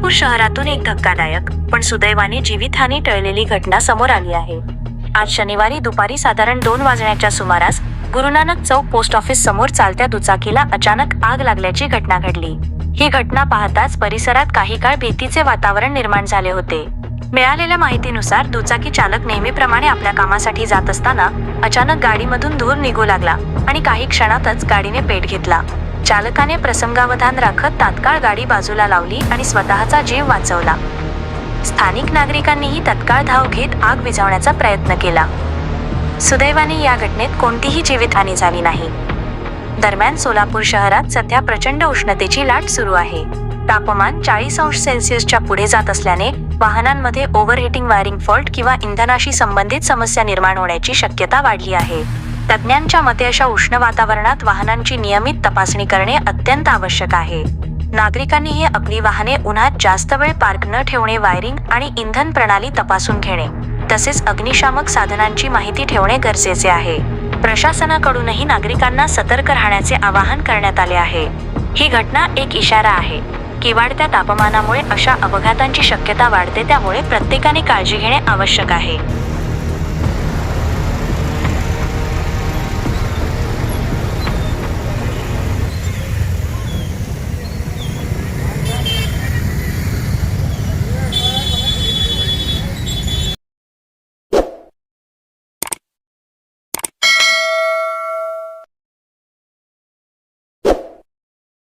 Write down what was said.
सोलापूर शहरातून एक धक्कादायक पण सुदैवाने जीवितहानी टळलेली घटना समोर आली आहे। आज शनिवारी दुपारी साधारण 2 वाजण्याच्या सुमारास गुरुनानक चौक पोस्ट ऑफिस समोर चालत्या दुचाकीला अचानक आग लागल्याची घटना घडली। ही घटना पाहताच परिसरात काही काळ भीतीचे वातावरण निर्माण झाले होते। मिळालेल्या माहितीनुसार दुचाकी चालक नेहमीप्रमाणे आपल्या कामासाठी जात असताना अचानक गाडीमधून धूर निघू लागला आणि काही क्षणातच गाडीने पेट घेतला। चालकाने प्रसंगावधान राखत तात्काळ गाडी बाजूला लावली आणि स्वतःचा जीव वाचवला। स्थानिक नागरिकांनीही तत्काळ धाव घेत आग विझवण्याचा प्रयत्न केला। सुदैवाने या घटनेत कोणतीही जीवितहानी झाली नाही। दरम्यान सोलापूर शहरात सध्या प्रचंड उष्णतेची लाट सुरू आहे। तापमान 40 अंश सेल्सिअसच्या पुढे जात असल्याने वाहनांमध्ये ओव्हरहीटिंग, वायरिंग फॉल्ट किंवा इंधनाशी संबंधित समस्या निर्माण होण्याची शक्यता वाढली आहे। तज्ज्ञांच्या मते अशा उष्ण वातावरणात वाहनांची नियमित तपासणी करणे अत्यंत आवश्यक आहे। नागरिकांनीही आपली वाहने उन्हात जास्त वेळ पार्क न ठेवणे, वायरिंग आणि इंधन प्रणाली तपासून घेणे तसेच अग्निशामक साधनांची माहिती ठेवणे गरजेचे आहे। प्रशासनाकडूनही नागरिकांना सतर्क राहण्याचे आवाहन करण्यात आले आहे। ही घटना एक इशारा आहे की वाढत्या तापमानामुळे अशा अपघातांची शक्यता वाढते, त्यामुळे प्रत्येकाने काळजी घेणे आवश्यक आहे।